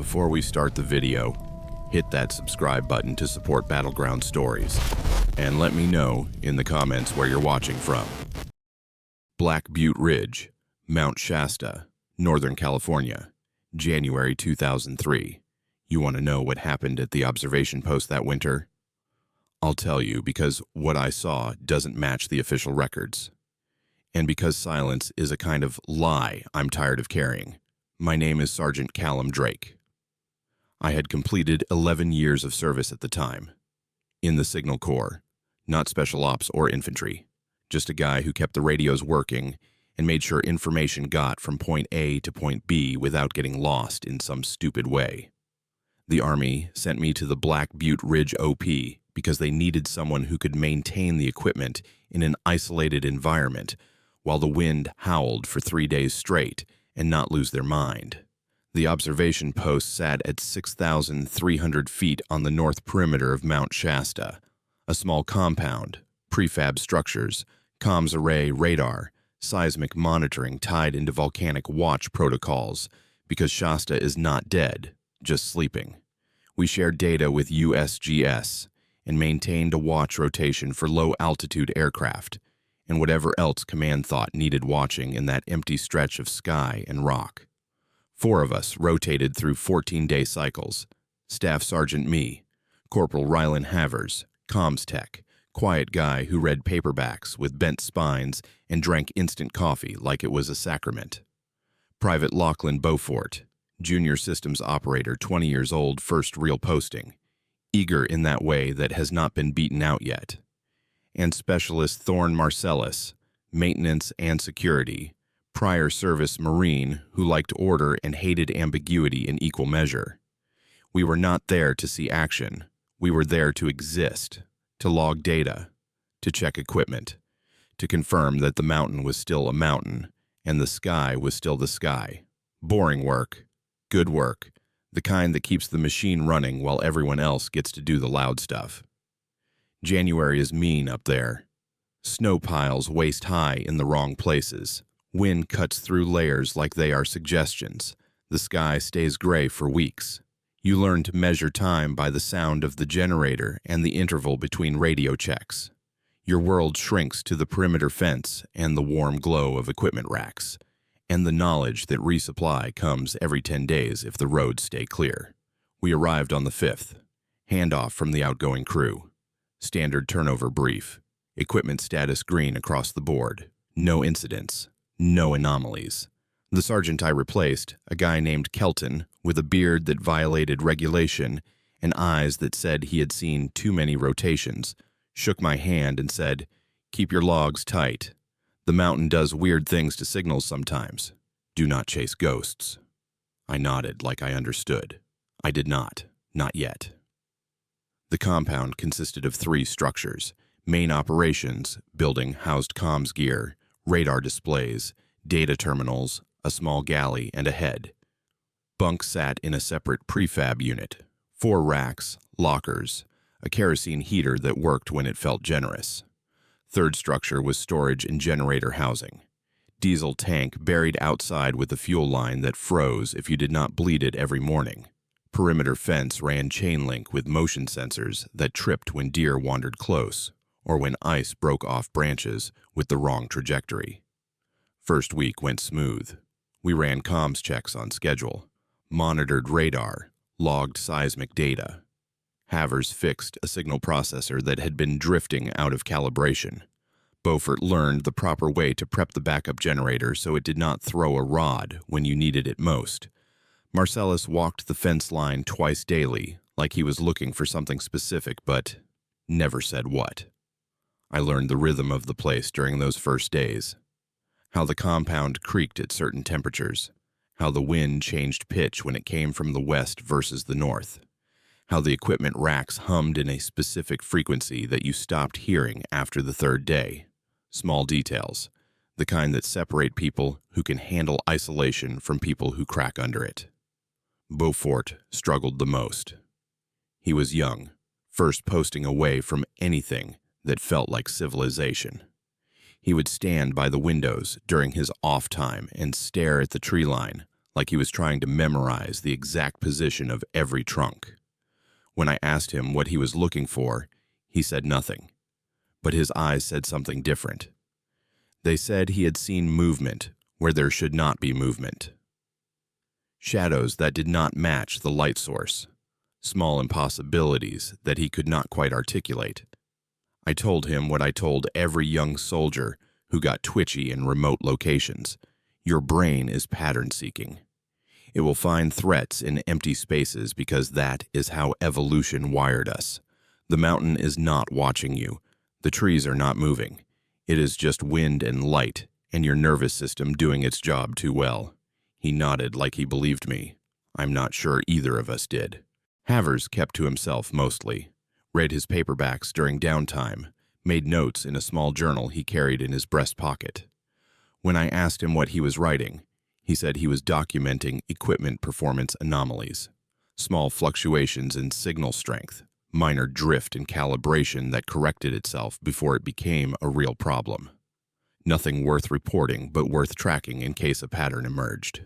Before we start the video, hit that subscribe button to support Battleground Stories, and let me know in the comments where you're watching from. Black Butte Ridge, Mount Shasta, Northern California, January 2003. You want to know what happened at the observation post that winter? I'll tell you, because what I saw doesn't match the official records. And because silence is a kind of lie I'm tired of carrying. My name is Sergeant Callum Drayke. I had completed 11 years of service at the time. In the Signal Corps, not Special Ops or infantry. Just a guy who kept the radios working and made sure information got from point A to point B without getting lost in some stupid way. The Army sent me to the Black Butte Ridge OP because they needed someone who could maintain the equipment in an isolated environment while the wind howled for 3 days straight and not lose their mind. The observation post sat at 6,300 feet on the north perimeter of Mount Shasta, a small compound, prefab structures, comms array radar, seismic monitoring tied into volcanic watch protocols, because Shasta is not dead, just sleeping. We shared data with USGS and maintained a watch rotation for low-altitude aircraft and whatever else command thought needed watching in that empty stretch of sky and rock. 4 of us rotated through 14-day cycles. Staff Sergeant me, Corporal Rylan Havers, comms tech, quiet guy who read paperbacks with bent spines and drank instant coffee like it was a sacrament. Private Lachlan Beaufort, junior systems operator, 20 years old, first real posting, eager in that way that has not been beaten out yet. And Specialist Thorne Marcellus, maintenance and security, prior service Marine who liked order and hated ambiguity in equal measure. We were not there to see action. We were there to exist, to log data, to check equipment, to confirm that the mountain was still a mountain and the sky was still the sky. Boring work, good work, the kind that keeps the machine running while everyone else gets to do the loud stuff. January is mean up there. Snow piles waist high in the wrong places. Wind cuts through layers like they are suggestions. The sky stays gray for weeks. You learn to measure time by the sound of the generator and the interval between radio checks. Your world shrinks to the perimeter fence and the warm glow of equipment racks, and the knowledge that resupply comes every 10 days if the roads stay clear. We arrived on the 5th. Handoff from the outgoing crew. Standard turnover brief. Equipment status green across the board. No incidents. No anomalies. The sergeant I replaced, a guy named Kelton, with a beard that violated regulation and eyes that said he had seen too many rotations, shook my hand and said, "Keep your logs tight. The mountain does weird things to signals sometimes. Do not chase ghosts." I nodded like I understood. I did not yet. The compound consisted of 3 structures: main operations, building housed comms gear, radar displays, data terminals, a small galley, and a head. Bunk sat in a separate prefab unit, 4 racks, lockers, a kerosene heater that worked when it felt generous. 3rd structure was storage and generator housing. Diesel tank buried outside with a fuel line that froze if you did not bleed it every morning. Perimeter fence ran chain link with motion sensors that tripped when deer wandered close, or when ice broke off branches with the wrong trajectory. First week went smooth. We ran comms checks on schedule, monitored radar, logged seismic data. Havers fixed a signal processor that had been drifting out of calibration. Beaufort learned the proper way to prep the backup generator so it did not throw a rod when you needed it most. Marcellus walked the fence line twice daily, like he was looking for something specific, but never said what. I learned the rhythm of the place during those first days. How the compound creaked at certain temperatures. How the wind changed pitch when it came from the west versus the north. How the equipment racks hummed in a specific frequency that you stopped hearing after the 3rd day. Small details, the kind that separate people who can handle isolation from people who crack under it. Beaufort struggled the most. He was young, first posting away from anything that felt like civilization. He would stand by the windows during his off time and stare at the tree line like he was trying to memorize the exact position of every trunk. When I asked him what he was looking for, he said nothing, but his eyes said something different. They said he had seen movement where there should not be movement. Shadows that did not match the light source. Small impossibilities that he could not quite articulate. I told him what I told every young soldier who got twitchy in remote locations. Your brain is pattern-seeking. It will find threats in empty spaces because that is how evolution wired us. The mountain is not watching you. The trees are not moving. It is just wind and light, and your nervous system doing its job too well. He nodded like he believed me. I'm not sure either of us did. Havers kept to himself mostly, read his paperbacks during downtime, made notes in a small journal he carried in his breast pocket. When I asked him what he was writing, he said he was documenting equipment performance anomalies, small fluctuations in signal strength, minor drift in calibration that corrected itself before it became a real problem. Nothing worth reporting, but worth tracking in case a pattern emerged.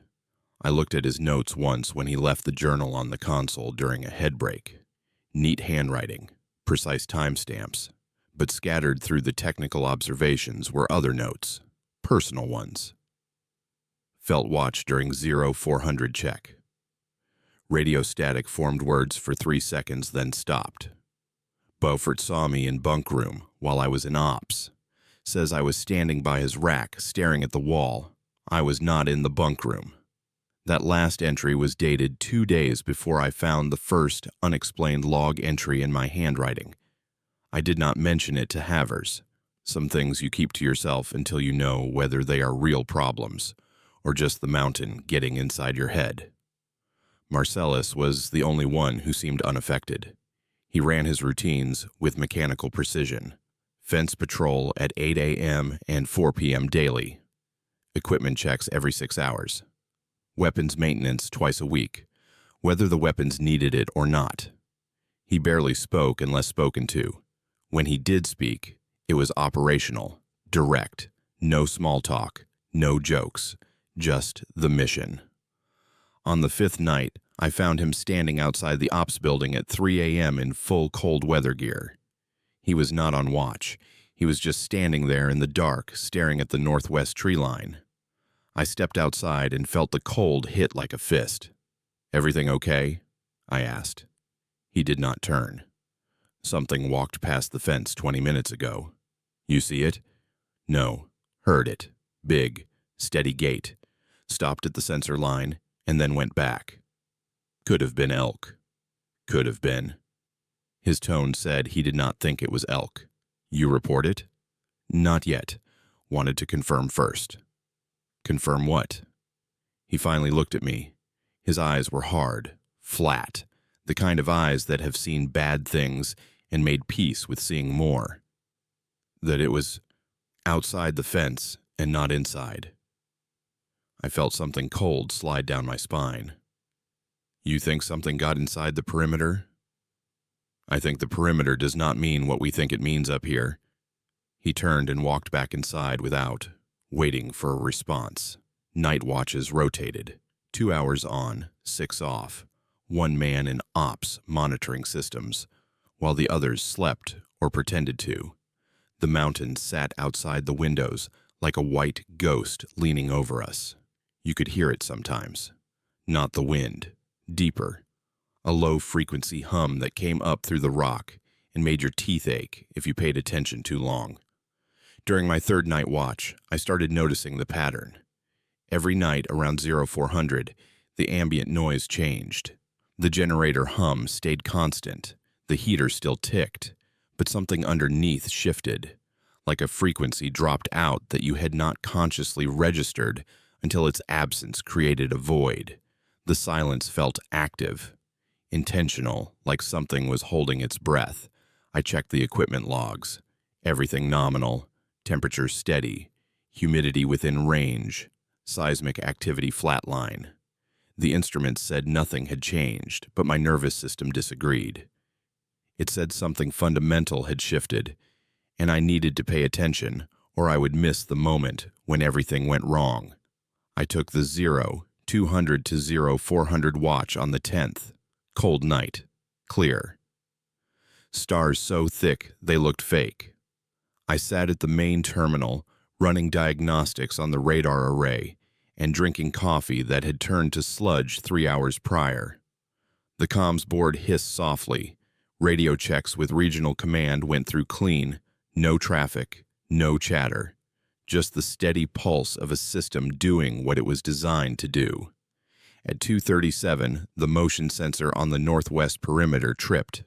I looked at his notes once when he left the journal on the console during a head break. Neat handwriting, precise timestamps, but scattered through the technical observations were other notes, personal ones. Felt watch during 0400 check. Radio static formed words for 3 seconds, then stopped. Beaufort saw me in bunk room while I was in ops. Says I was standing by his rack, staring at the wall. I was not in the bunk room. That last entry was dated 2 days before I found the first unexplained log entry in my handwriting. I did not mention it to Havers. Some things you keep to yourself until you know whether they are real problems or just the mountain getting inside your head. Marcellus was the only one who seemed unaffected. He ran his routines with mechanical precision. Fence patrol at 8 a.m. and 4 p.m. daily. Equipment checks every 6 hours. Weapons maintenance twice a week, whether the weapons needed it or not. He barely spoke unless spoken to. When he did speak, it was operational, direct, no small talk, no jokes, just the mission. On the 5th night, I found him standing outside the ops building at 3 a.m. in full cold weather gear. He was not on watch. He was just standing there in the dark, staring at the northwest tree line. I stepped outside and felt the cold hit like a fist. "Everything okay?" I asked. He did not turn. "Something walked past the fence 20 minutes ago. You see it?" "No. Heard it. Big, steady gait. Stopped at the sensor line and then went back. Could have been elk. Could have been." His tone said he did not think it was elk. "You report it?" "Not yet. Wanted to confirm first." "Confirm what?" He finally looked at me. His eyes were hard, flat, the kind of eyes that have seen bad things and made peace with seeing more. That it was outside the fence and not inside. I felt something cold slide down my spine. "You think something got inside the perimeter?" "I think the perimeter does not mean what we think it means up here." He turned and walked back inside without waiting for a response. Night watches rotated. 2 hours on, 6 off. One man in ops monitoring systems, while the others slept or pretended to. The mountain sat outside the windows like a white ghost leaning over us. You could hear it sometimes. Not the wind. Deeper. A low-frequency hum that came up through the rock and made your teeth ache if you paid attention too long. During my 3rd night watch, I started noticing the pattern. Every night around 0400, the ambient noise changed. The generator hum stayed constant. The heater still ticked, but something underneath shifted, like a frequency dropped out that you had not consciously registered until its absence created a void. The silence felt active, intentional, like something was holding its breath. I checked the equipment logs. Everything nominal. Temperature steady, humidity within range, seismic activity flatline. The instruments said nothing had changed, but my nervous system disagreed. It said something fundamental had shifted, and I needed to pay attention, or I would miss the moment when everything went wrong. I took the 0 200 to 0400 watch on the 10th. Cold night. Clear. Stars so thick they looked fake. I sat at the main terminal, running diagnostics on the radar array and drinking coffee that had turned to sludge 3 hours prior. The comms board hissed softly. Radio checks with regional command went through clean. No traffic, no chatter. Just the steady pulse of a system doing what it was designed to do. At 2:37, the motion sensor on the northwest perimeter tripped.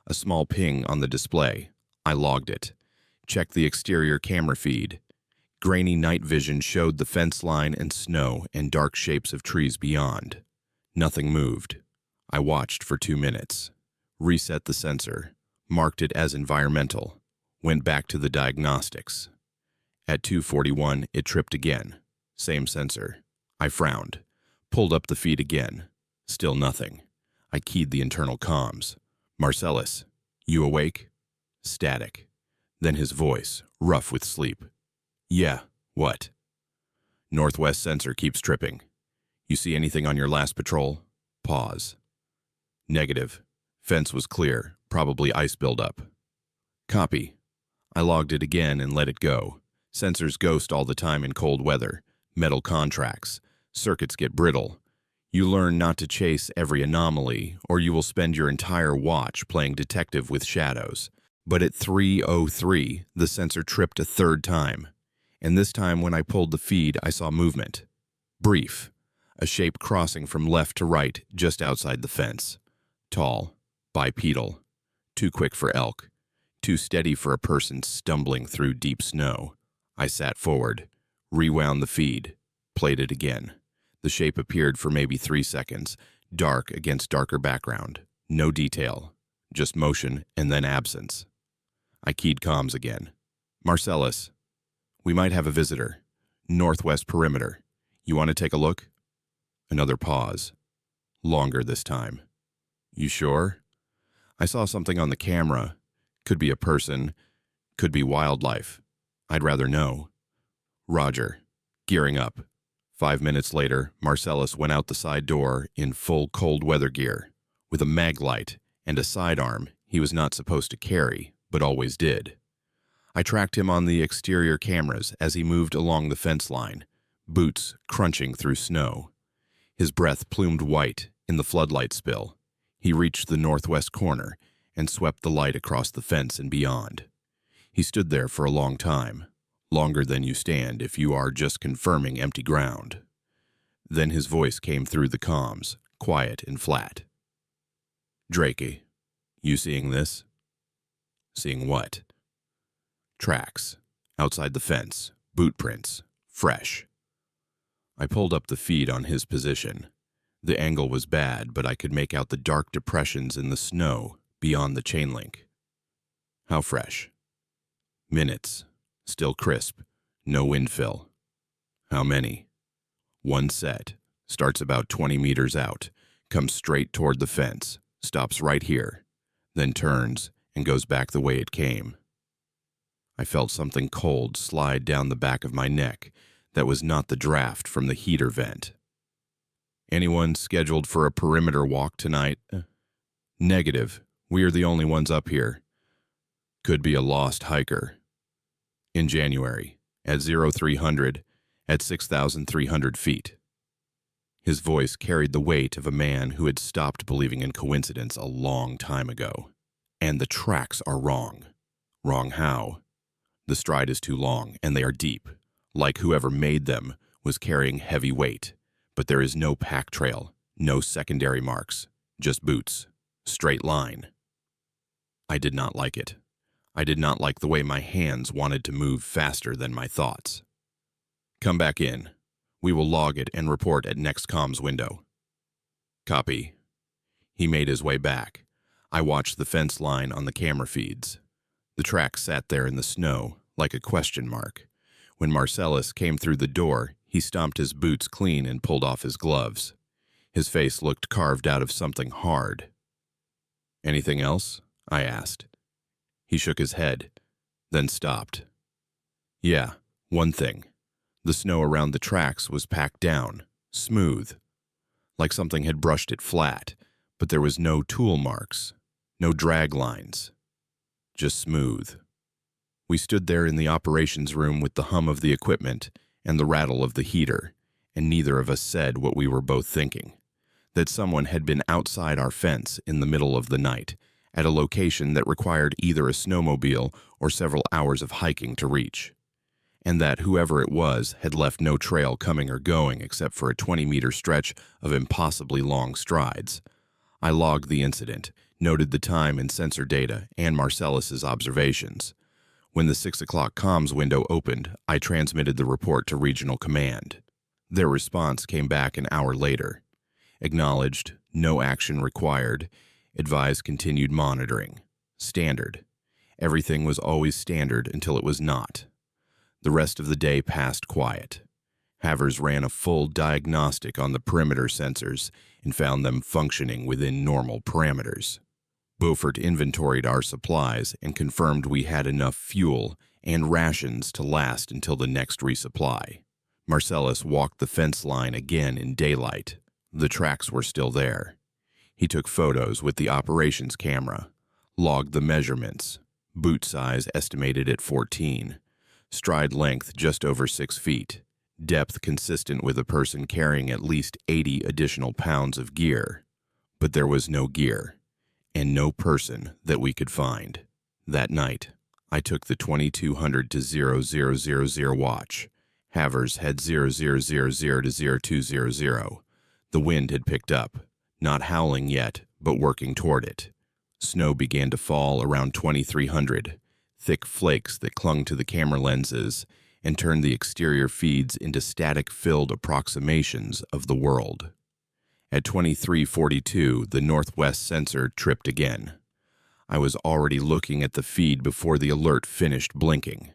A small ping on the display. I logged it. Checked the exterior camera feed. Grainy night vision showed the fence line and snow and dark shapes of trees beyond. Nothing moved. I watched for 2 minutes. Reset the sensor. Marked it as environmental. Went back to the diagnostics. At 2:41, it tripped again. Same sensor. I frowned. Pulled up the feed again. Still nothing. I keyed the internal comms. "Marcellus, you awake?" Static. Then his voice, rough with sleep. "Yeah, what?" "Northwest sensor keeps tripping. You see anything on your last patrol?" Pause. "Negative. Fence was clear, probably ice buildup." "Copy." I logged it again and let it go. Sensors ghost all the time in cold weather. Metal contracts. Circuits get brittle. You learn not to chase every anomaly, or you will spend your entire watch playing detective with shadows. But at 3:03, the sensor tripped a third time. And this time when I pulled the feed, I saw movement. Brief. A shape crossing from left to right just outside the fence. Tall. Bipedal. Too quick for elk. Too steady for a person stumbling through deep snow. I sat forward. Rewound the feed. Played it again. The shape appeared for maybe 3 seconds. Dark against darker background. No detail. Just motion and then absence. I keyed comms again. "Marcellus, we might have a visitor. Northwest perimeter. You want to take a look?" Another pause. Longer this time. "You sure?" "I saw something on the camera. Could be a person. Could be wildlife. I'd rather know." "Roger." Gearing up. 5 minutes later, Marcellus went out the side door in full cold weather gear, with a mag light and a sidearm he was not supposed to carry, but always did. I tracked him on the exterior cameras as he moved along the fence line, boots crunching through snow. His breath plumed white in the floodlight spill. He reached the northwest corner and swept the light across the fence and beyond. He stood there for a long time, longer than you stand if you are just confirming empty ground. Then his voice came through the comms, quiet and flat. "Drayke, you seeing this?" "Seeing what?" "Tracks. Outside the fence. Boot prints. Fresh." I pulled up the feed on his position. The angle was bad, but I could make out the dark depressions in the snow beyond the chain link. "How fresh?" "Minutes. Still crisp. No wind fill." "How many?" "One set. Starts about 20 meters out. Comes straight toward the fence. Stops right here. Then turns and goes back the way it came." I felt something cold slide down the back of my neck that was not the draft from the heater vent. "Anyone scheduled for a perimeter walk tonight?" "Negative. We are the only ones up here." "Could be a lost hiker." "In January, at 0300, at 6,300 feet." His voice carried the weight of a man who had stopped believing in coincidence a long time ago. "And the tracks are wrong." "Wrong how?" "The stride is too long, and they are deep, like whoever made them was carrying heavy weight. But there is no pack trail, no secondary marks, just boots. Straight line." I did not like it. I did not like the way my hands wanted to move faster than my thoughts. "Come back in. We will log it and report at next comms window." "Copy." He made his way back. I watched the fence line on the camera feeds. The track sat there in the snow, like a question mark. When Marcellus came through the door, he stomped his boots clean and pulled off his gloves. His face looked carved out of something hard. "Anything else?" I asked. He shook his head, then stopped. "Yeah, one thing. The snow around the tracks was packed down, Smooth, like something had brushed it flat, but there was no tool marks, no drag lines, just smooth. We stood there in the operations room with the hum of the equipment and the rattle of the heater, and neither of us said what we were both thinking, that someone had been outside our fence in the middle of the night, at a location that required either a snowmobile or several hours of hiking to reach, and that whoever it was had left no trail coming or going except for a 20-meter stretch of impossibly long strides. I logged the incident, noted the time and sensor data, and Marcellus's observations. When the 6 o'clock comms window opened, I transmitted the report to Regional Command. Their response came back an hour later. Acknowledged, no action required, advised continued monitoring. Standard. Everything was always standard until it was not. The rest of the day passed quiet. Havers ran a full diagnostic on the perimeter sensors and found them functioning within normal parameters. Beaufort inventoried our supplies and confirmed we had enough fuel and rations to last until the next resupply. Marcellus walked the fence line again in daylight. The tracks were still there. He took photos with the operations camera, logged the measurements, boot size estimated at 14, stride length just over 6 feet, depth consistent with a person carrying at least 80 additional pounds of gear. But there was no gear, and no person that we could find. That night, I took the 2200 to 0000 watch. Havers had 0000 to 0200. The wind had picked up, not howling yet, but working toward it. Snow began to fall around 2300, thick flakes that clung to the camera lenses and turned the exterior feeds into static-filled approximations of the world. At 2342, the northwest sensor tripped again. I was already looking at the feed before the alert finished blinking.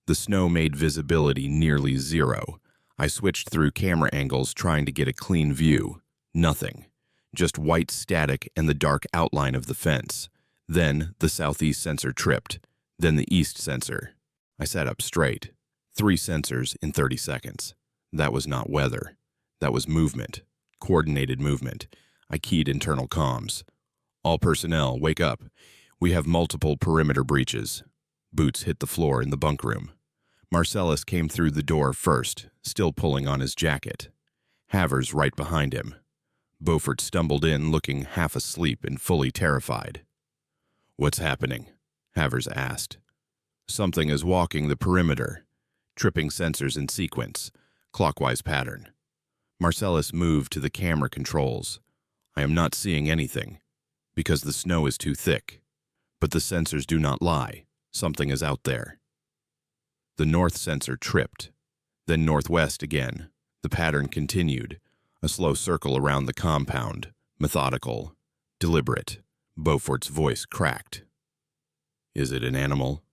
The snow made visibility nearly zero. I switched through camera angles trying to get a clean view. Nothing. Just white static and the dark outline of the fence. Then the southeast sensor tripped. Then the east sensor. I sat up straight. 3 sensors in 30 seconds. That was not weather. That was movement. Coordinated movement. I keyed internal comms. All personnel, wake up. We have multiple perimeter breaches. Boots hit the floor in the bunk room. Marcellus came through the door first, still pulling on his jacket. Havers right behind him. Beaufort stumbled in, looking half asleep and fully terrified. "What's happening?" Havers asked. "Something is walking the perimeter, tripping sensors in sequence, clockwise pattern." Marcellus moved to the camera controls. "I am not seeing anything, because the snow is too thick. But the sensors do not lie. Something is out there." The north sensor tripped, then northwest again. The pattern continued, a slow circle around the compound, methodical, deliberate. Beaufort's voice cracked. "Is it an animal?"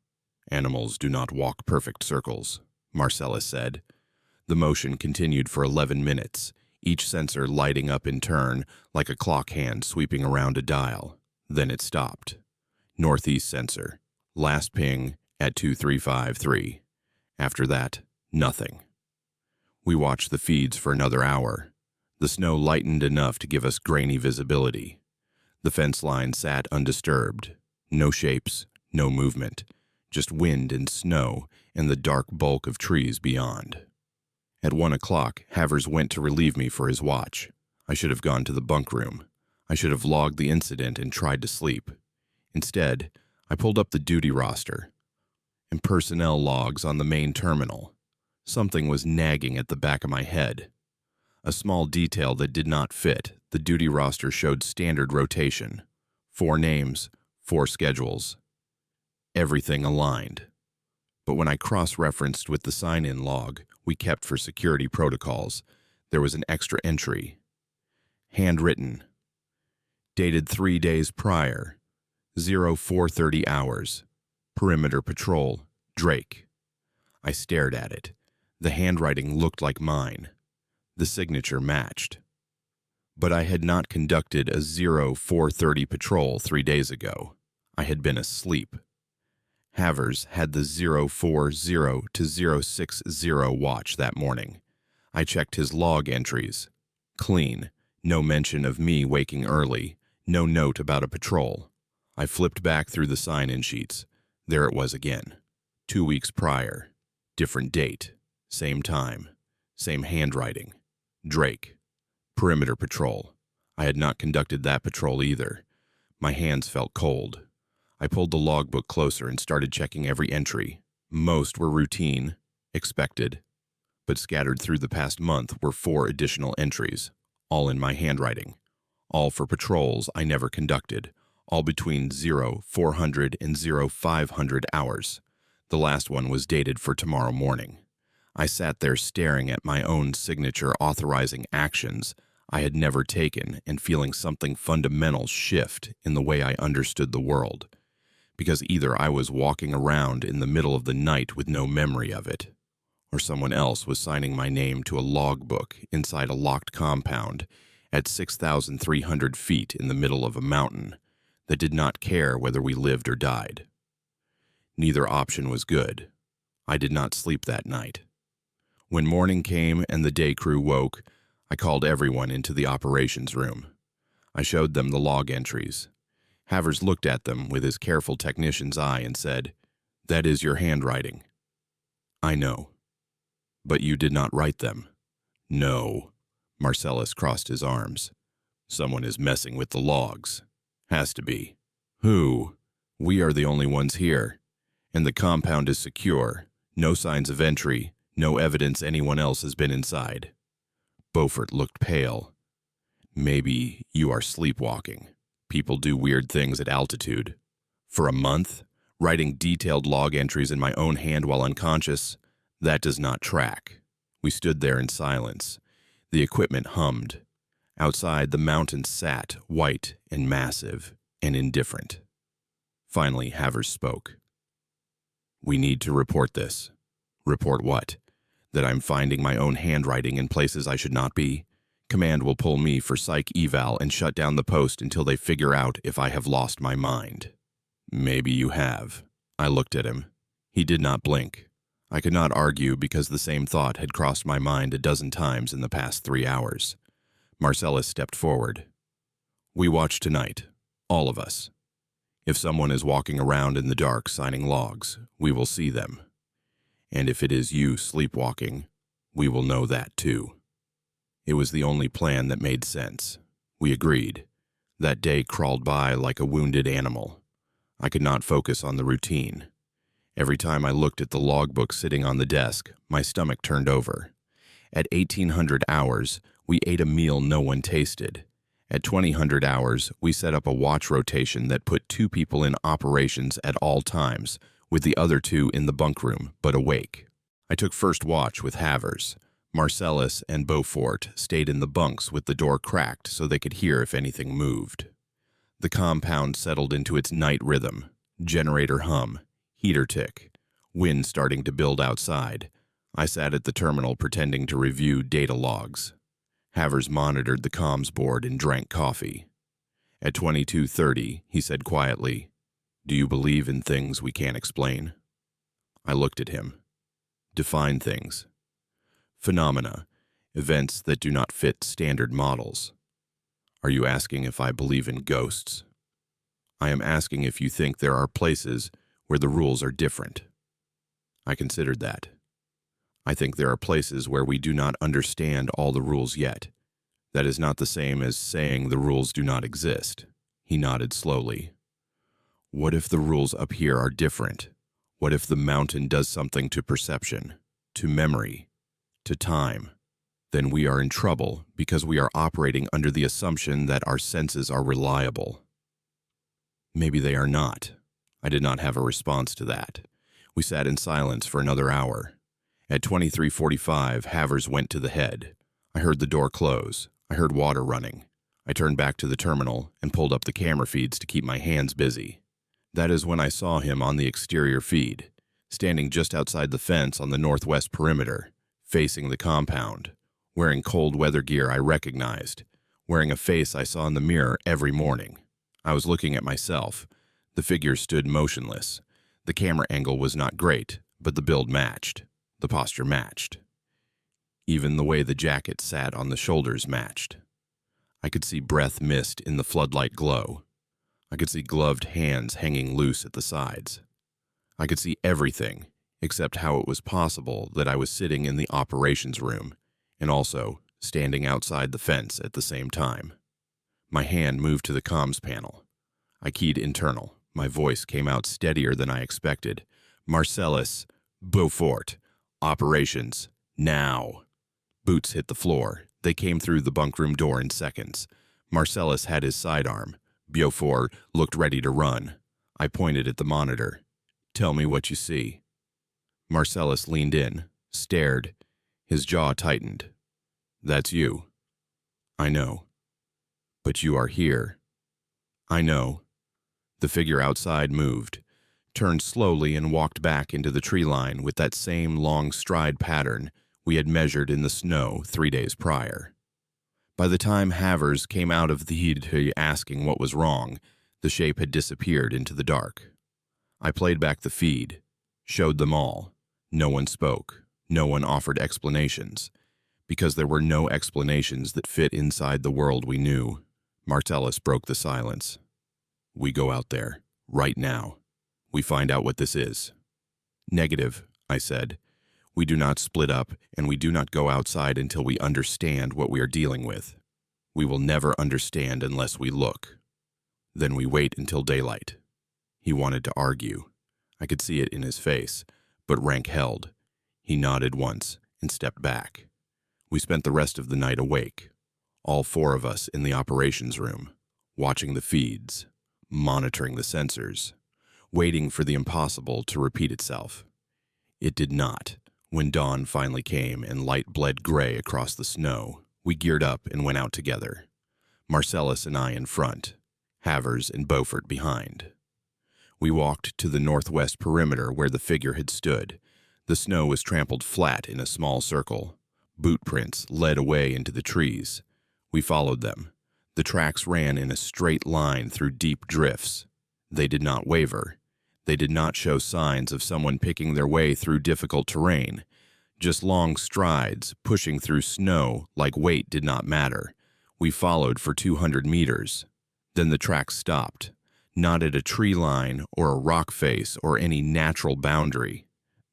"Animals do not walk perfect circles," Marcellus said. The motion continued for 11 minutes, each sensor lighting up in turn like a clock hand sweeping around a dial. Then it stopped. Northeast sensor. Last ping at 2353. After that, nothing. We watched the feeds for another hour. The snow lightened enough to give us grainy visibility. The fence line sat undisturbed. No shapes, no movement. Just wind and snow and the dark bulk of trees beyond. At 1 o'clock, Havers went to relieve me for his watch. I should have gone to the bunk room. I should have logged the incident and tried to sleep. Instead, I pulled up the duty roster and personnel logs on the main terminal. Something was nagging at the back of my head. A small detail that did not fit. The duty roster showed standard rotation. 4 names, 4 schedules. Everything aligned. But when I cross-referenced with the sign-in log we kept for security protocols, there was an extra entry. Handwritten. Dated 3 days prior. 0430 hours. Perimeter Patrol, Drayke. I stared at it. The handwriting looked like mine. The signature matched. But I had not conducted a 0430 patrol 3 days ago. I had been asleep. Havers had the 040 to 060 watch that morning. I checked his log entries. Clean. No mention of me waking early. No note about a patrol. I flipped back through the sign-in sheets. There it was again. 2 weeks prior. Different date. Same time. Same handwriting. Drayke. Perimeter patrol. I had not conducted that patrol either. My hands felt cold. I pulled the logbook closer and started checking every entry. Most were routine, expected, but scattered through the past month were 4 additional entries, all in my handwriting, all for patrols I never conducted, all between 0400 and 0500 hours. The last one was dated for tomorrow morning. I sat there staring at my own signature authorizing actions I had never taken and feeling something fundamental shift in the way I understood the world. Because either I was walking around in the middle of the night with no memory of it, or someone else was signing my name to a logbook inside a locked compound at 6,300 feet in the middle of a mountain that did not care whether we lived or died. Neither option was good. I did not sleep that night. When morning came and the day crew woke, I called everyone into the operations room. I showed them the log entries. Havers looked at them with his careful technician's eye and said, "That is your handwriting." "I know." "But you did not write them." "No." Marcellus crossed his arms. "Someone is messing with the logs. Has to be." "Who?" "We are the only ones here. And the compound is secure. No signs of entry. No evidence anyone else has been inside." Beaufort looked pale. "Maybe you are sleepwalking. People do weird things at altitude. For a month, writing detailed log entries in my own hand while unconscious, that does not track." We stood there in silence. The equipment hummed. Outside, the mountains sat, white and massive and indifferent. Finally, Havers spoke. "We need to report this." "Report what?" "That I'm finding my own handwriting in places I should not be. Command will pull me for psych eval and shut down the post until they figure out if I have lost my mind." "Maybe you have." I looked at him. He did not blink. I could not argue because the same thought had crossed my mind a dozen times in the past 3 hours. Marcellus stepped forward. "We watch tonight, all of us. If someone is walking around in the dark signing logs, we will see them. And if it is you sleepwalking, we will know that too." It was the only plan that made sense. We agreed. That day crawled by like a wounded animal. I could not focus on the routine. Every time I looked at the logbook sitting on the desk, my stomach turned over. At 1,800 hours, we ate a meal no one tasted. At 2,000 hours, we set up a watch rotation that put 2 people in operations at all times, with the other 2 in the bunk room, but awake. I took first watch with Havers. Marcellus and Beaufort stayed in the bunks with the door cracked so they could hear if anything moved. The compound settled into its night rhythm. Generator hum, heater tick, wind starting to build outside. I sat at the terminal pretending to review data logs. Havers monitored the comms board and drank coffee. At 22:30, he said quietly, "Do you believe in things we can't explain?" I looked at him. "Define things." "Phenomena, events that do not fit standard models." "Are you asking if I believe in ghosts?" "I am asking if you think there are places where the rules are different." I considered that. "I think there are places where we do not understand all the rules yet. That is not the same as saying the rules do not exist." He nodded slowly. "What if the rules up here are different? What if the mountain does something to perception, to memory, to time? Then we are in trouble because we are operating under the assumption that our senses are reliable." "Maybe they are not." I did not have a response to that. We sat in silence for another hour. At 23:45, Havers went to the head. I heard the door close. I heard water running. I turned back to the terminal and pulled up the camera feeds to keep my hands busy. That is when I saw him on the exterior feed, standing just outside the fence on the northwest perimeter, facing the compound, wearing cold weather gear I recognized, wearing a face I saw in the mirror every morning. I was looking at myself. The figure stood motionless. The camera angle was not great, but the build matched. The posture matched. Even the way the jacket sat on the shoulders matched. I could see breath mist in the floodlight glow. I could see gloved hands hanging loose at the sides. I could see everything, except how it was possible that I was sitting in the operations room and also standing outside the fence at the same time. My hand moved to the comms panel. I keyed internal. My voice came out steadier than I expected. Marcellus, Beaufort, operations, now. Boots hit the floor. They came through the bunkroom door in seconds. Marcellus had his sidearm. Beaufort looked ready to run. I pointed at the monitor. Tell me what you see. Marcellus leaned in, stared. His jaw tightened. That's you. I know. But you are here. I know. The figure outside moved, turned slowly and walked back into the tree line with that same long stride pattern we had measured in the snow 3 days prior. By the time Havers came out of the heat asking what was wrong, the shape had disappeared into the dark. I played back the feed, showed them all. No one spoke. No one offered explanations. Because there were no explanations that fit inside the world we knew, Marcellus broke the silence. We go out there, right now. We find out what this is. Negative, I said. We do not split up, and we do not go outside until we understand what we are dealing with. We will never understand unless we look. Then we wait until daylight. He wanted to argue. I could see it in his face, but rank held. He nodded once and stepped back. We spent the rest of the night awake, all 4 of us in the operations room, watching the feeds, monitoring the sensors, waiting for the impossible to repeat itself. It did not. When dawn finally came and light bled gray across the snow, we geared up and went out together. Marcellus and I in front, Havers and Beaufort behind. We walked to the northwest perimeter where the figure had stood. The snow was trampled flat in a small circle. Boot prints led away into the trees. We followed them. The tracks ran in a straight line through deep drifts. They did not waver. They did not show signs of someone picking their way through difficult terrain. Just long strides, pushing through snow like weight did not matter. We followed for 200 meters. Then the tracks stopped. Not at a tree line or a rock face or any natural boundary.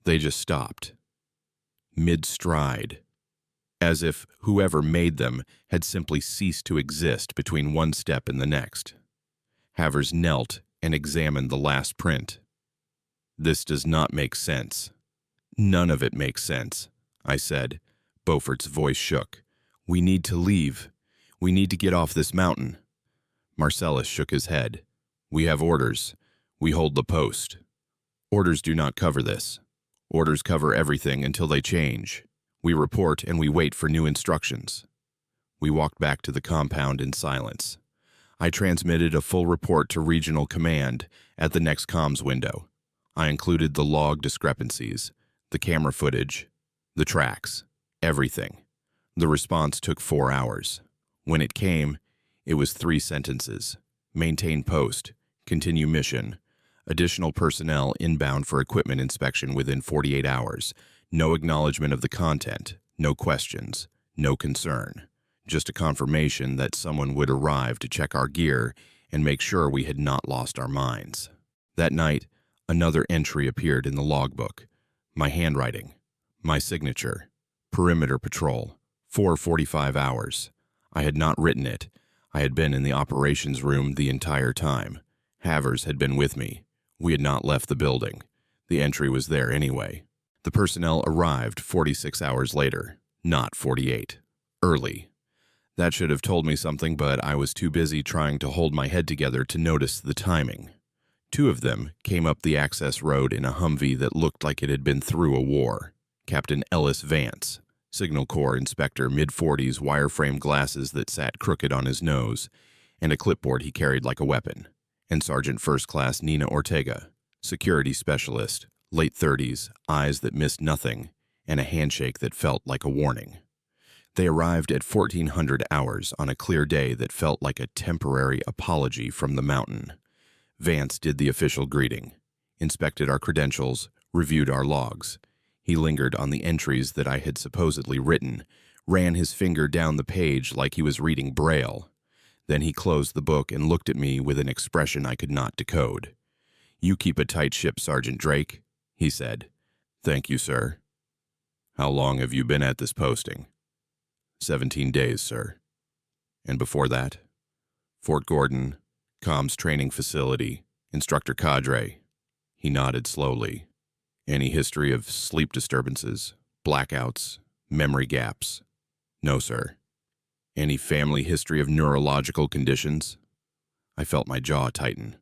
They just stopped. Mid-stride. As if whoever made them had simply ceased to exist between one step and the next. Havers knelt and examined the last print. This does not make sense. None of it makes sense, I said. Beaufort's voice shook. We need to leave. We need to get off this mountain. Marcellus shook his head. We have orders. We hold the post. Orders do not cover this. Orders cover everything until they change. We report and we wait for new instructions. We walked back to the compound in silence. I transmitted a full report to Regional Command at the next comms window. I included the log discrepancies, the camera footage, the tracks, everything. The response took 4 hours. When it came, it was 3 sentences. Maintain post, continue mission, additional personnel inbound for equipment inspection within 48 hours, no acknowledgement of the content, no questions, no concern. Just a confirmation that someone would arrive to check our gear and make sure we had not lost our minds. That night, another entry appeared in the logbook. My handwriting, my signature, perimeter patrol, 4:45 hours. I had not written it. I had been in the operations room the entire time. Havers had been with me. We had not left the building. The entry was there anyway. The personnel arrived 46 hours later, not 48. Early. That should have told me something, but I was too busy trying to hold my head together to notice the timing. 2 of them came up the access road in a Humvee that looked like it had been through a war. Captain Ellis Vance, Signal Corps inspector, mid-40s, wireframe glasses that sat crooked on his nose, and a clipboard he carried like a weapon. And Sergeant First Class Nina Ortega, security specialist, late 30s, eyes that missed nothing, and a handshake that felt like a warning. They arrived at 1400 hours on a clear day that felt like a temporary apology from the mountain. Vance did the official greeting, inspected our credentials, reviewed our logs. He lingered on the entries that I had supposedly written, ran his finger down the page like he was reading Braille. Then he closed the book and looked at me with an expression I could not decode. "You keep a tight ship, Sergeant Drayke," he said. "Thank you, sir." "How long have you been at this posting?" 17 days, sir." "And before that?" "Fort Gordon, comms training facility, instructor cadre." He nodded slowly. "Any history of sleep disturbances, blackouts, memory gaps?" "No, sir." "Any family history of neurological conditions?" I felt my jaw tighten.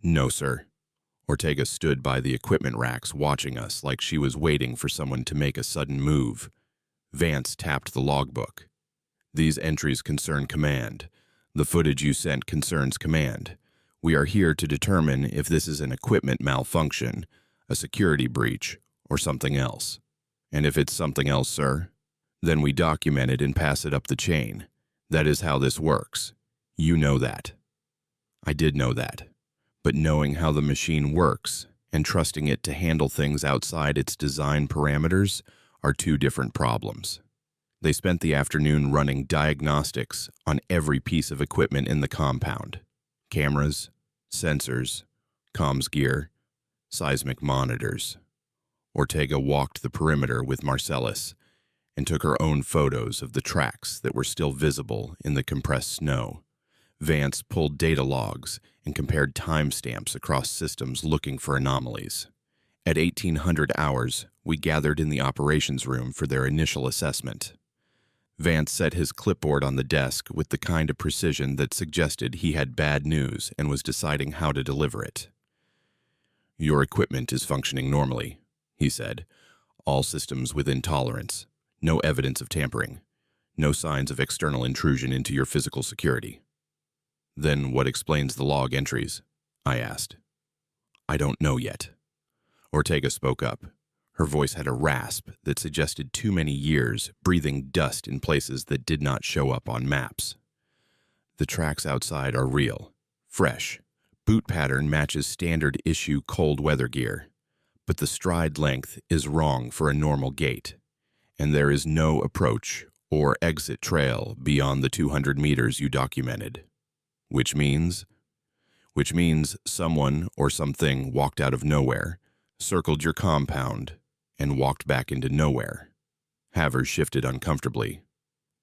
"No, sir." Ortega stood by the equipment racks watching us like she was waiting for someone to make a sudden move. Vance tapped the logbook. "These entries concern command. The footage you sent concerns command. We are here to determine if this is an equipment malfunction, a security breach, or something else. And if it's something else, sir, then we document it and pass it up the chain. That is how this works. You know that." I did know that. But knowing how the machine works and trusting it to handle things outside its design parameters are two different problems. They spent the afternoon running diagnostics on every piece of equipment in the compound. Cameras, sensors, comms gear, seismic monitors. Ortega walked the perimeter with Marcellus and took her own photos of the tracks that were still visible in the compressed snow. Vance pulled data logs and compared timestamps across systems looking for anomalies. At 1800 hours, we gathered in the operations room for their initial assessment. Vance set his clipboard on the desk with the kind of precision that suggested he had bad news and was deciding how to deliver it. "Your equipment is functioning normally," he said. "All systems within tolerance. No evidence of tampering. No signs of external intrusion into your physical security." "Then what explains the log entries?" I asked. "I don't know yet." Ortega spoke up. Her voice had a rasp that suggested too many years breathing dust in places that did not show up on maps. "The tracks outside are real, fresh. Boot pattern matches standard issue cold weather gear. But the stride length is wrong for a normal gait. And there is no approach or exit trail beyond the 200 meters you documented. Which means someone or something walked out of nowhere, circled your compound, and walked back into nowhere." Havers shifted uncomfortably.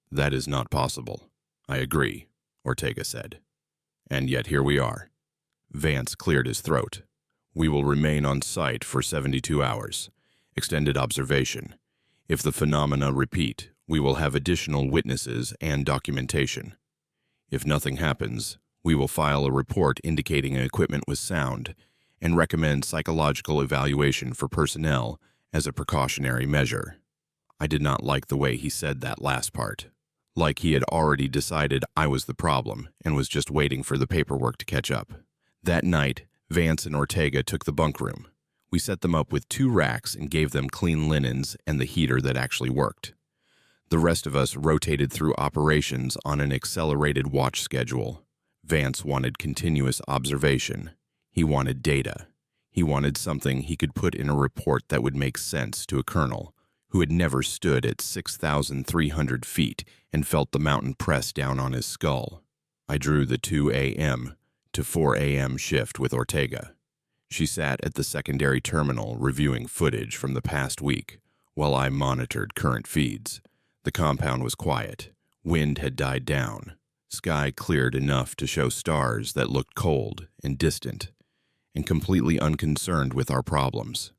"That is not possible." "I agree," Ortega said. "And yet here we are." Vance cleared his throat. "We will remain on site for 72 hours. Extended observation. If the phenomena repeat, we will have additional witnesses and documentation. If nothing happens, we will file a report indicating equipment was sound and recommend psychological evaluation for personnel as a precautionary measure." I did not like the way he said that last part. Like he had already decided I was the problem and was just waiting for the paperwork to catch up. That night, Vance and Ortega took the bunk room. We set them up with 2 racks and gave them clean linens and the heater that actually worked. The rest of us rotated through operations on an accelerated watch schedule. Vance wanted continuous observation. He wanted data. He wanted something he could put in a report that would make sense to a colonel who had never stood at 6,300 feet and felt the mountain press down on his skull. I drew the 2 a.m. to 4 a.m. shift with Ortega. She sat at the secondary terminal reviewing footage from the past week while I monitored current feeds. The compound was quiet. Wind had died down. Sky cleared enough to show stars that looked cold and distant and completely unconcerned with our problems.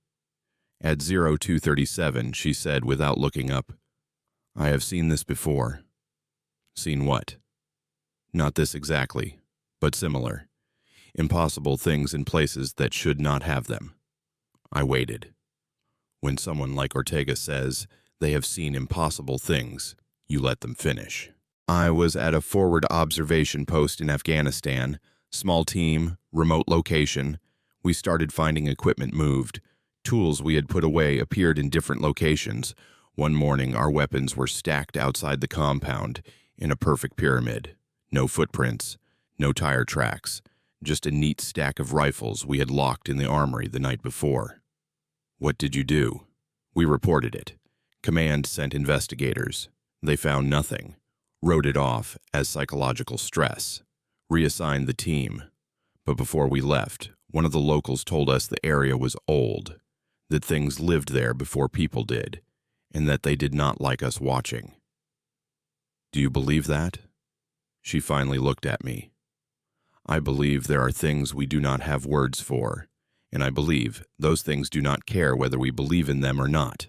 At 0237, she said without looking up, "I have seen this before." "Seen what?" "Not this exactly, but similar. Impossible things in places that should not have them." I waited. When someone like Ortega says they have seen impossible things, you let them finish. I was at a forward observation post in Afghanistan, small team, remote location. We started finding equipment moved. Tools we had put away appeared in different locations. One morning, our weapons were stacked outside the compound in a perfect pyramid. No footprints, no tire tracks, just a neat stack of rifles we had locked in the armory the night before. "What did you do?" We reported it. Command sent investigators. They found nothing. Wrote it off as psychological stress. Reassigned the team. But before we left, one of the locals told us the area was old, that things lived there before people did, and that they did not like us watching. Do you believe that? She finally looked at me. I believe there are things we do not have words for, and I believe those things do not care whether we believe in them or not.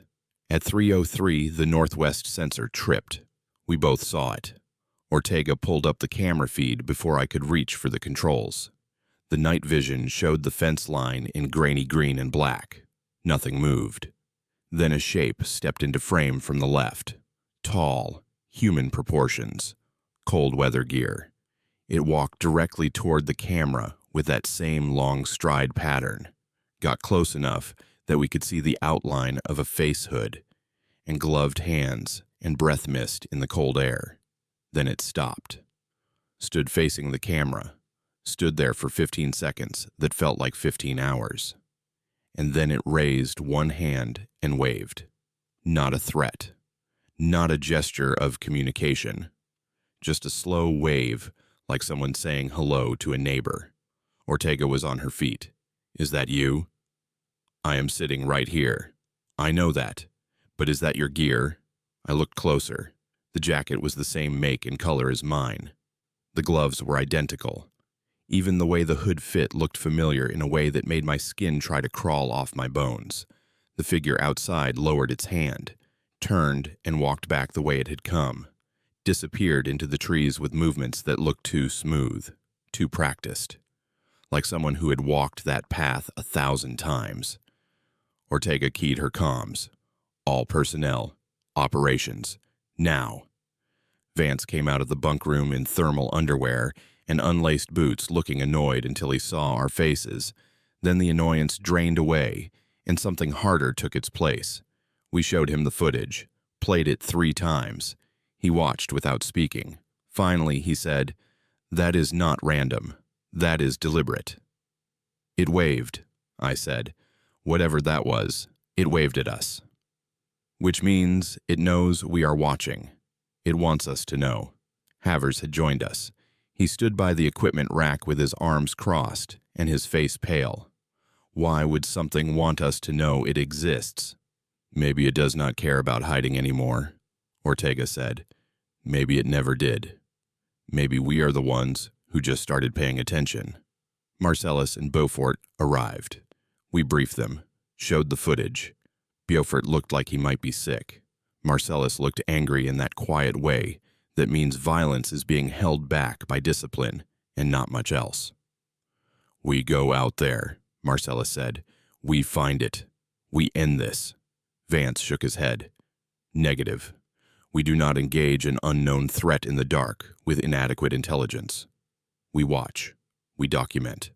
At 3:03, the northwest sensor tripped. We both saw it. Ortega pulled up the camera feed before I could reach for the controls. The night vision showed the fence line in grainy green and black. Nothing moved. Then a shape stepped into frame from the left. Tall, human proportions, cold weather gear. It walked directly toward the camera with that same long stride pattern. Got close enough that we could see the outline of a face hood and gloved hands and breath mist in the cold air. Then it stopped. Stood facing the camera. Stood there for 15 seconds that felt like 15 hours. And then it raised one hand and waved. Not a threat. Not a gesture of communication. Just a slow wave, like someone saying hello to a neighbor. Ortega was on her feet. Is that you? I am sitting right here. I know that. But is that your gear? I looked closer. The jacket was the same make and color as mine. The gloves were identical. Even the way the hood fit looked familiar in a way that made my skin try to crawl off my bones. The figure outside lowered its hand, turned and walked back the way it had come, disappeared into the trees with movements that looked too smooth, too practiced, like someone who had walked that path 1,000 times. Ortega keyed her comms. All personnel, operations, now. Vance came out of the bunk room in thermal underwear and unlaced boots, looking annoyed until he saw our faces. Then the annoyance drained away, and something harder took its place. We showed him the footage, played it 3 times. He watched without speaking. Finally, he said, "That is not random. That is deliberate." It waved, I said. Whatever that was, it waved at us. Which means it knows we are watching. It wants us to know. Havers had joined us. He stood by the equipment rack with his arms crossed and his face pale. Why would something want us to know it exists? Maybe it does not care about hiding anymore, Ortega said. Maybe it never did. Maybe we are the ones who just started paying attention. Marcellus and Beaufort arrived. We briefed them, showed the footage. Beaufort looked like he might be sick. Marcellus looked angry in that quiet way that means violence is being held back by discipline and not much else. We go out there, Marcellus said. We find it. We end this. Vance shook his head. Negative. We do not engage an unknown threat in the dark with inadequate intelligence. We watch. We document.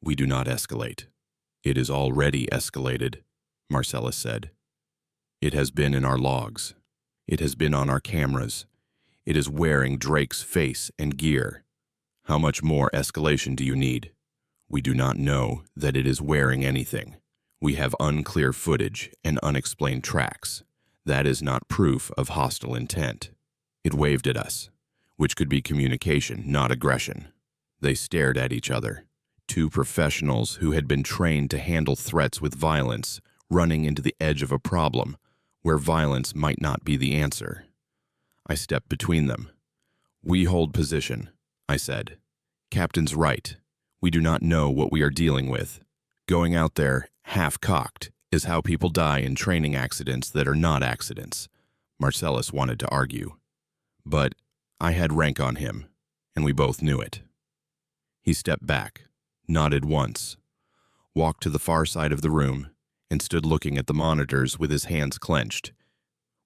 We do not escalate. It is already escalated, Marcellus said. It has been in our logs. It has been on our cameras. It is wearing Drayke's face and gear. How much more escalation do you need? We do not know that it is wearing anything. We have unclear footage and unexplained tracks. That is not proof of hostile intent. It waved at us, which could be communication, not aggression. They stared at each other. 2 professionals who had been trained to handle threats with violence, running into the edge of a problem where violence might not be the answer. I stepped between them. We hold position, I said. Captain's right. We do not know what we are dealing with. Going out there, half-cocked, is how people die in training accidents that are not accidents. Marcellus wanted to argue. But I had rank on him, and we both knew it. He stepped back, nodded once, walked to the far side of the room, and stood looking at the monitors with his hands clenched.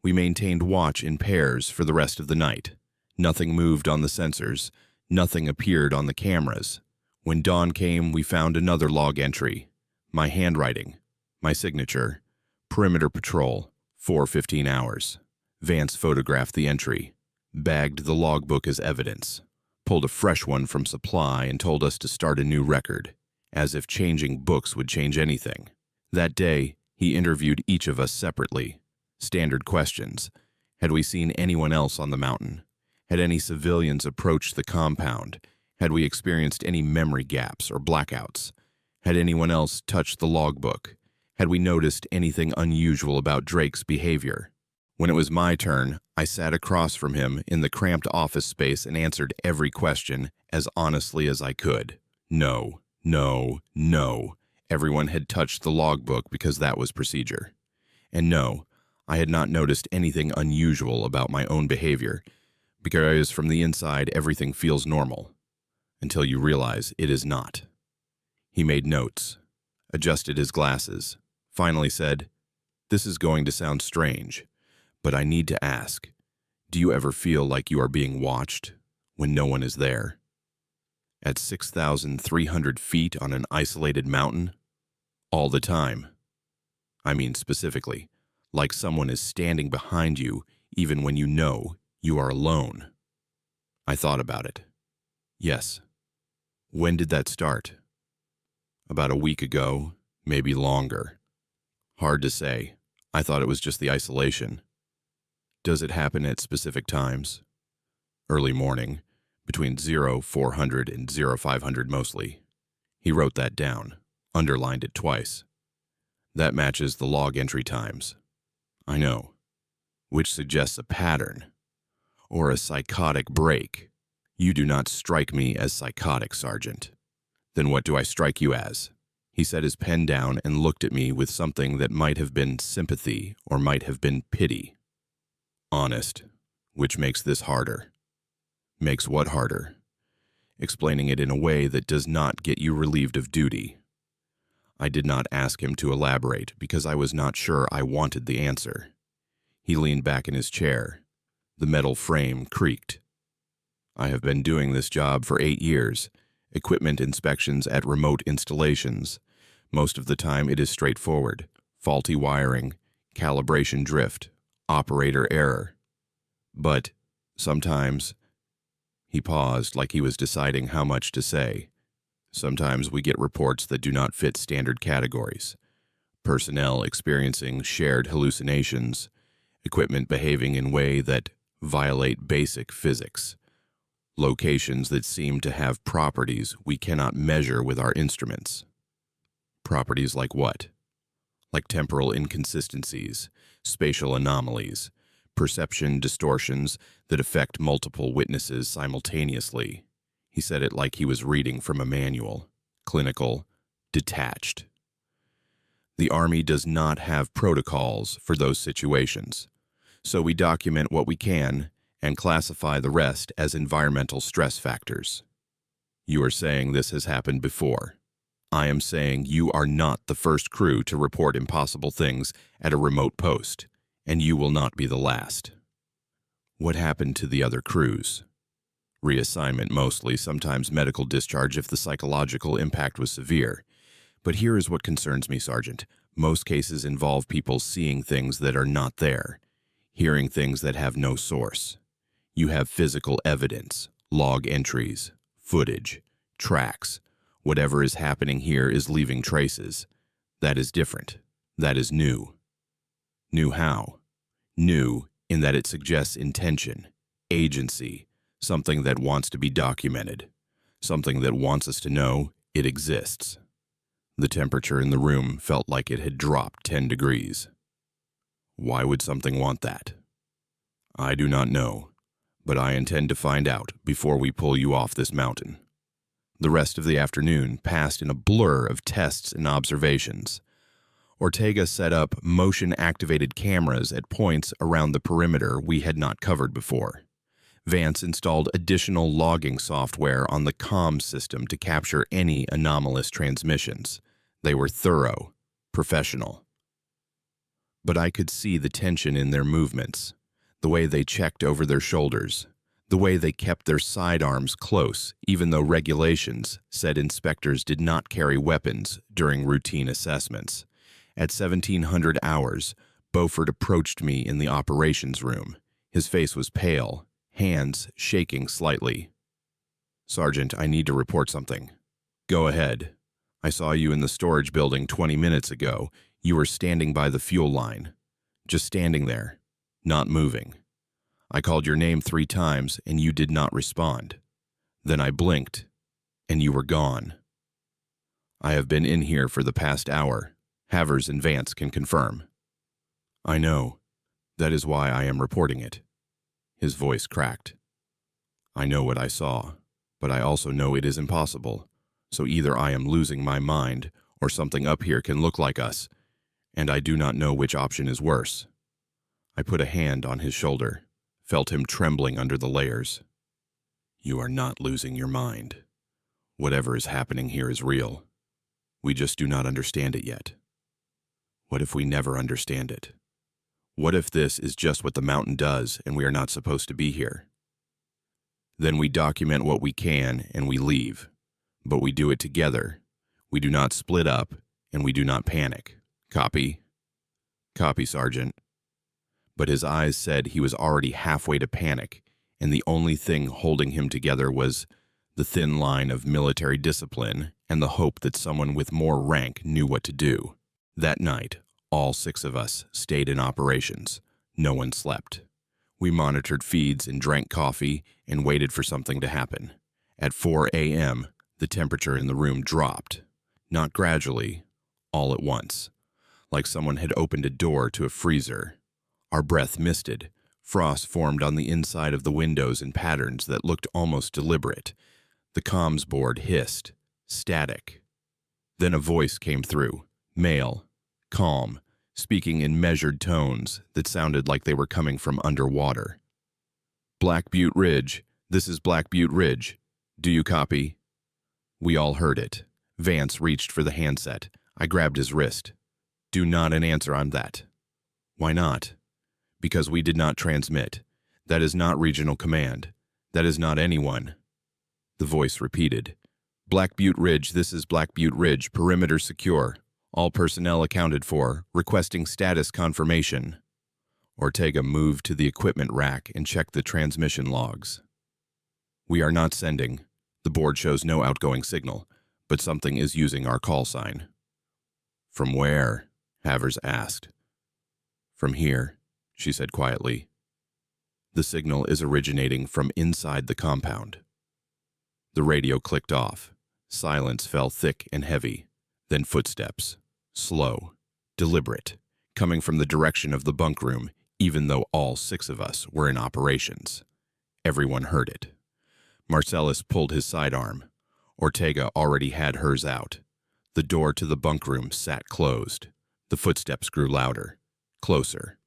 We maintained watch in pairs for the rest of the night. Nothing moved on the sensors. Nothing appeared on the cameras. When dawn came, we found another log entry. My handwriting. My signature. Perimeter patrol. 4:15 hours. Vance photographed the entry. Bagged the logbook as evidence. Pulled a fresh one from supply and told us to start a new record. As if changing books would change anything. That day, He interviewed each of us separately. Standard questions. Had we seen anyone else on the mountain? Had any civilians approached the compound? Had we experienced any memory gaps or blackouts? Had anyone else touched the logbook? Had we noticed anything unusual about Drake's behavior? When it was my turn, I sat across from him in the cramped office space and answered every question as honestly as I could. No, no, no. Everyone had touched the logbook because that was procedure. And no, I had not noticed anything unusual about my own behavior, because from the inside everything feels normal, until you realize it is not. He made notes, adjusted his glasses, finally said, "This is going to sound strange, but I need to ask, do you ever feel like you are being watched when no one is there? At 6,300 feet on an isolated mountain? All the time. I mean specifically, like someone is standing behind you even when you know you are alone." I thought about it. Yes. When did that start? About a week ago, maybe longer. Hard to say. I thought it was just the isolation. Does it happen at specific times? Early morning, between 0400 and 0500 mostly. He wrote that down, underlined it twice. That matches the log entry times. I know. Which suggests a pattern. Or a psychotic break. You do not strike me as psychotic, Sergeant. Then what do I strike you as? He set his pen down and looked at me with something that might have been sympathy or might have been pity. Honest, which makes this harder. Makes what harder? Explaining it in a way that does not get you relieved of duty. I did not ask him to elaborate because I was not sure I wanted the answer. He leaned back in his chair. The metal frame creaked. I have been doing this job for 8 years. Equipment inspections at remote installations. Most of the time it is straightforward. Faulty wiring, calibration drift, operator error. But sometimes, he paused like he was deciding how much to say. Sometimes we get reports that do not fit standard categories. Personnel experiencing shared hallucinations, equipment behaving in ways that violate basic physics, locations that seem to have properties we cannot measure with our instruments. Properties like what? Like temporal inconsistencies, spatial anomalies, perception distortions that affect multiple witnesses simultaneously. He said it like he was reading from a manual, clinical, detached. The Army does not have protocols for those situations, so we document what we can and classify the rest as environmental stress factors. You are saying this has happened before. I am saying you are not the first crew to report impossible things at a remote post, and you will not be the last. What happened to the other crews? Reassignment mostly, sometimes medical discharge if the psychological impact was severe. But here is what concerns me, Sergeant. Most cases involve people seeing things that are not there, hearing things that have no source. You have physical evidence, log entries, footage, tracks. Whatever is happening here is leaving traces. That is different. That is new. New how? New in that it suggests intention, agency, something that wants to be documented, something that wants us to know it exists. The temperature in the room felt like it had dropped 10 degrees. Why would something want that? I do not know, but I intend to find out before we pull you off this mountain. The rest of the afternoon passed in a blur of tests and observations. Ortega set up motion-activated cameras at points around the perimeter we had not covered before. Vance installed additional logging software on the comms system to capture any anomalous transmissions. They were thorough, professional. But I could see the tension in their movements, the way they checked over their shoulders, the way they kept their sidearms close, even though regulations said inspectors did not carry weapons during routine assessments. At 1700 hours, Beaufort approached me in the operations room. His face was pale, hands shaking slightly. "Sergeant, I need to report something." "Go ahead. I saw you in the storage building 20 minutes ago. You were standing by the fuel line, just standing there, not moving. I called your name 3 times and you did not respond. Then I blinked, and you were gone. I have been in here for the past hour. Havers and Vance can confirm. I know. That is why I am reporting it. His voice cracked. I know what I saw, but I also know it is impossible. So either I am losing my mind, or something up here can look like us, and I do not know which option is worse. I put a hand on his shoulder, felt him trembling under the layers. You are not losing your mind. Whatever is happening here is real. We just do not understand it yet. What if we never understand it? What if this is just what the mountain does and we are not supposed to be here? Then we document what we can and we leave. But we do it together. We do not split up and we do not panic. Copy? Copy, Sergeant. But his eyes said he was already halfway to panic, and the only thing holding him together was the thin line of military discipline and the hope that someone with more rank knew what to do. That night, all 6 of us stayed in operations. No one slept. We monitored feeds and drank coffee and waited for something to happen. At 4 a.m., the temperature in the room dropped. Not gradually, all at once, like someone had opened a door to a freezer. Our breath misted. Frost formed on the inside of the windows in patterns that looked almost deliberate. The comms board hissed. Static. Then a voice came through. Male. Calm. Speaking in measured tones that sounded like they were coming from underwater. Black Butte Ridge. This is Black Butte Ridge. Do you copy? We all heard it. Vance reached for the handset. I grabbed his wrist. Do not answer on that. Why not? Because we did not transmit. That is not regional command. That is not anyone. The voice repeated. Black Butte Ridge, this is Black Butte Ridge, perimeter secure. All personnel accounted for, requesting status confirmation. Ortega moved to the equipment rack and checked the transmission logs. We are not sending. The board shows no outgoing signal, but something is using our call sign. From where? Havers asked. From here, she said quietly. The signal is originating from inside the compound. The radio clicked off. Silence fell thick and heavy. Then footsteps. Slow. Deliberate. Coming from the direction of the bunk room, even though all 6 of us were in operations. Everyone heard it. Marcellus pulled his sidearm. Ortega already had hers out. The door to the bunk room sat closed. The footsteps grew louder. Closer.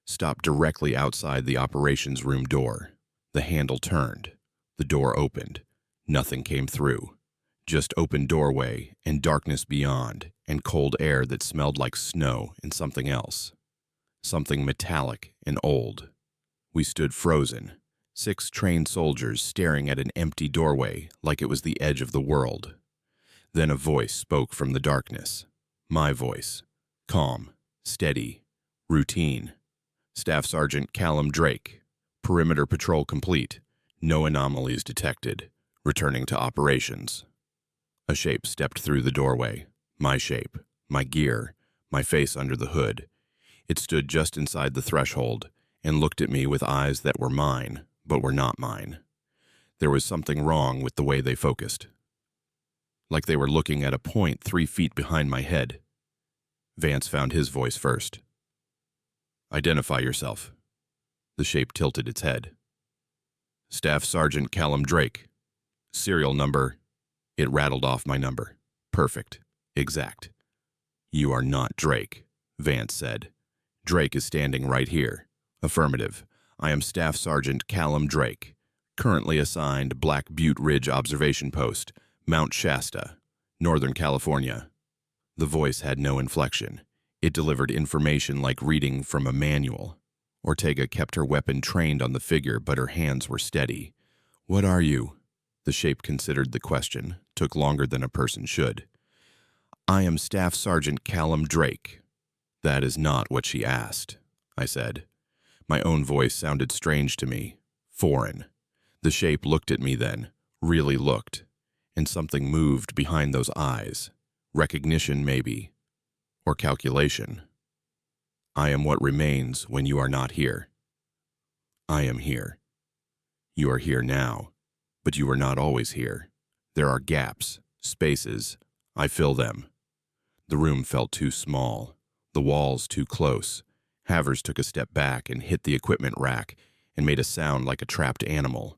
Stopped directly outside the operations room door. The handle turned. The door opened. Nothing came through. Just open doorway and darkness beyond and cold air that smelled like snow and something else. Something metallic and old. We stood frozen. 6 trained soldiers staring at an empty doorway like it was the edge of the world. Then a voice spoke from the darkness. My voice. Calm. Steady. Routine. Staff Sergeant Callum Drayke. Perimeter patrol complete. No anomalies detected. Returning to operations. A shape stepped through the doorway. My shape. My gear. My face under the hood. It stood just inside the threshold and looked at me with eyes that were mine, but were not mine. There was something wrong with the way they focused. Like they were looking at a point 3 feet behind my head. Vance found his voice first. Identify yourself. The shape tilted its head. Staff Sergeant Callum Drayke. Serial number. It rattled off my number. Perfect. Exact. You are not Drayke, Vance said. Drayke is standing right here. Affirmative. I am Staff Sergeant Callum Drayke, currently assigned Black Butte Ridge Observation Post, Mount Shasta, Northern California. The voice had no inflection. It delivered information like reading from a manual. Ortega kept her weapon trained on the figure, but her hands were steady. What are you? The shape considered the question, took longer than a person should. I am Staff Sergeant Callum Drayke. That is not what she asked, I said. My own voice sounded strange to me, foreign. The shape looked at me then, really looked, and something moved behind those eyes. Recognition, maybe. or calculation. I am what remains when you are not here. I am here. You are here now, but you are not always here. There are gaps, spaces. I fill them. The room felt too small, the walls too close. Havers took a step back and hit the equipment rack and made a sound like a trapped animal.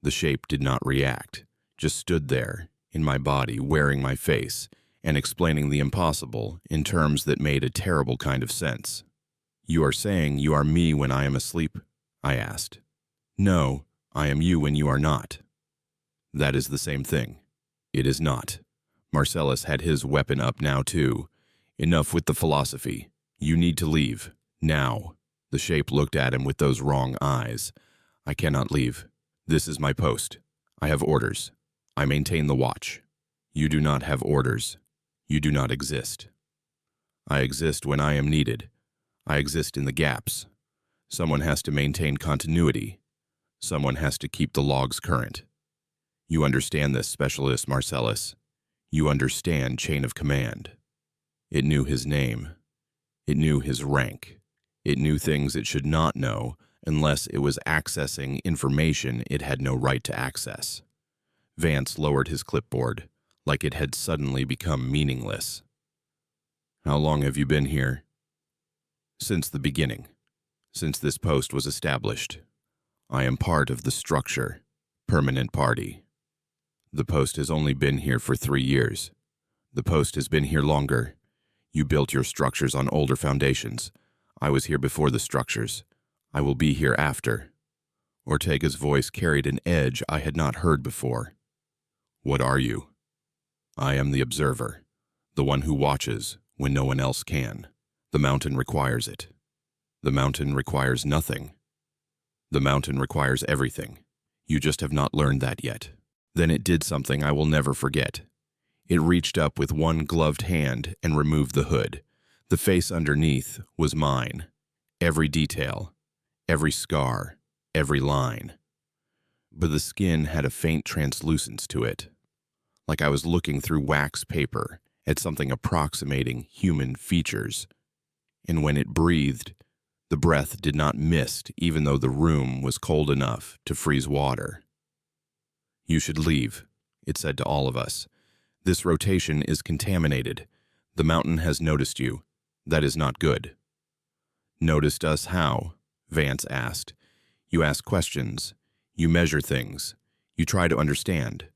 The shape did not react, just stood there, in my body, wearing my face, and explaining the impossible in terms that made a terrible kind of sense. You are saying you are me when I am asleep? I asked. No, I am you when you are not. That is the same thing. It is not. Marcellus had his weapon up now too. Enough with the philosophy. You need to leave. Now. The shape looked at him with those wrong eyes. I cannot leave. This is my post. I have orders. I maintain the watch. You do not have orders. You do not exist. I exist when I am needed. I exist in the gaps. Someone has to maintain continuity. Someone has to keep the logs current. You understand this, Specialist Marcellus. You understand chain of command. It knew his name. It knew his rank. It knew things it should not know unless it was accessing information it had no right to access. Vance lowered his clipboard, like it had suddenly become meaningless. How long have you been here? Since the beginning. Since this post was established. I am part of the structure. Permanent party. The post has only been here for 3 years. The post has been here longer. You built your structures on older foundations. I was here before the structures. I will be here after. Ortega's voice carried an edge I had not heard before. What are you? I am the observer, the one who watches when no one else can. The mountain requires it. The mountain requires nothing. The mountain requires everything. You just have not learned that yet. Then it did something I will never forget. It reached up with one gloved hand and removed the hood. The face underneath was mine. Every detail, every scar, every line. But the skin had a faint translucence to it, like I was looking through wax paper at something approximating human features. And when it breathed, the breath did not mist even though the room was cold enough to freeze water. You should leave, it said to all of us. This rotation is contaminated. The mountain has noticed you. That is not good. Noticed us how? Vance asked. You ask questions. You measure things. You try to understand.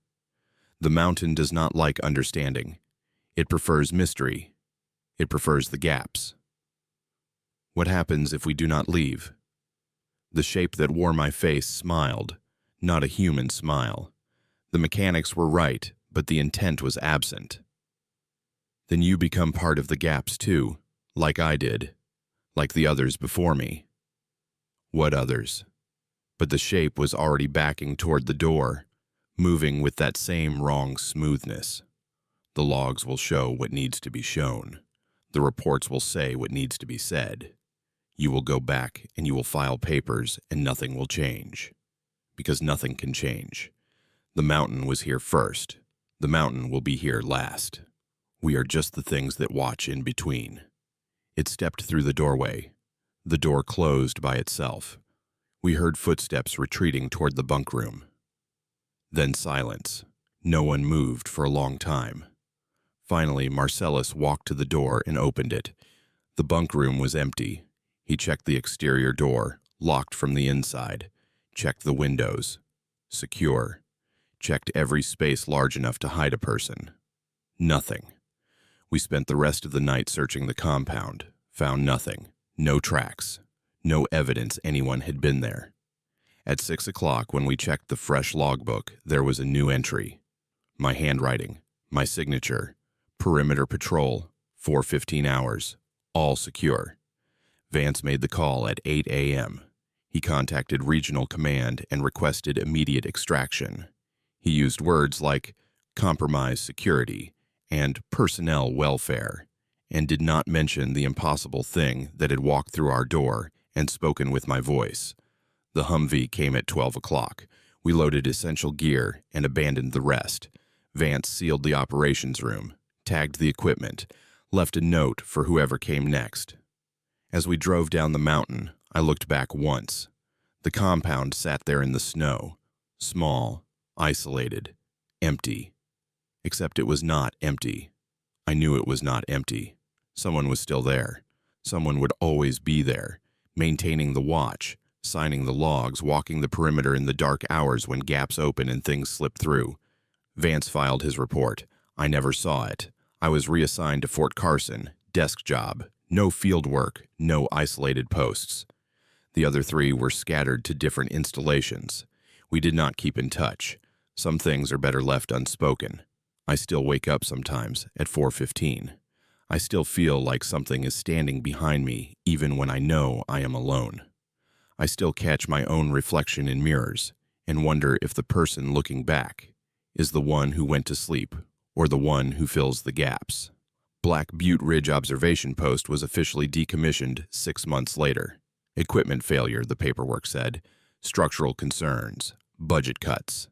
The mountain does not like understanding. It prefers mystery. It prefers the gaps. What happens if we do not leave? The shape that wore my face smiled, not a human smile. The mechanics were right, but the intent was absent. Then you become part of the gaps too, like I did, like the others before me. What others? But the shape was already backing toward the door, moving with that same wrong smoothness. The logs will show what needs to be shown. The reports will say what needs to be said. You will go back and you will file papers and nothing will change. Because nothing can change. The mountain was here first. The mountain will be here last. We are just the things that watch in between. It stepped through the doorway. The door closed by itself. We heard footsteps retreating toward the bunk room. Then silence. No one moved for a long time. Finally, Marcellus walked to the door and opened it. The bunk room was empty. He checked the exterior door, locked from the inside. Checked the windows. Secure. Checked every space large enough to hide a person. Nothing. We spent the rest of the night searching the compound. Found nothing. No tracks. No evidence anyone had been there. At 6 o'clock, when we checked the fresh logbook, there was a new entry. My handwriting. My signature. Perimeter patrol. 4:15 hours. All secure. Vance made the call at 8 a.m. He contacted Regional Command and requested immediate extraction. He used words like compromise security and personnel welfare, and did not mention the impossible thing that had walked through our door and spoken with my voice. The Humvee came at 12 o'clock. We loaded essential gear and abandoned the rest. Vance sealed the operations room, tagged the equipment, left a note for whoever came next. As we drove down the mountain, I looked back once. The compound sat there in the snow, small, isolated, empty. Except it was not empty. I knew it was not empty. Someone was still there. Someone would always be there, maintaining the watch, signing the logs, walking the perimeter in the dark hours when gaps open and things slip through. Vance filed his report. I never saw it. I was reassigned to Fort Carson, desk job, no field work, no isolated posts. The other three were scattered to different installations. We did not keep in touch. Some things are better left unspoken. I still wake up sometimes at 4:15. I still feel like something is standing behind me even when I know I am alone. I still catch my own reflection in mirrors and wonder if the person looking back is the one who went to sleep or the one who fills the gaps. Black Butte Ridge observation post was officially decommissioned 6 months later. Equipment failure, the paperwork said. Structural concerns. Budget cuts.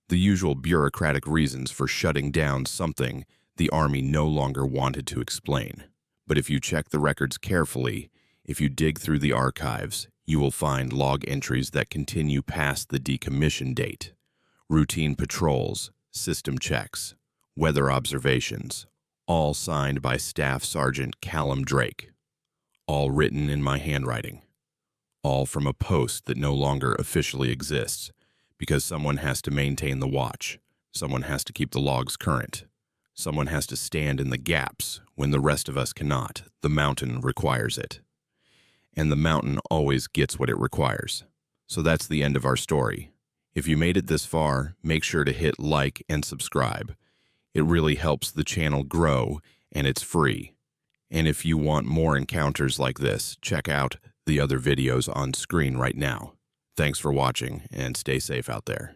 The usual bureaucratic reasons for shutting down something the Army no longer wanted to explain. But if you check the records carefully, if you dig through the archives, you will find log entries that continue past the decommission date. Routine patrols, system checks, weather observations, all signed by Staff Sergeant Callum Drayke. All written in my handwriting. All from a post that no longer officially exists, because someone has to maintain the watch, someone has to keep the logs current, someone has to stand in the gaps when the rest of us cannot. The mountain requires it. And the mountain always gets what it requires. So that's the end of our story. If you made it this far, make sure to hit like and subscribe. It really helps the channel grow, and it's free. And if you want more encounters like this, check out the other videos on screen right now. Thanks for watching, and stay safe out there.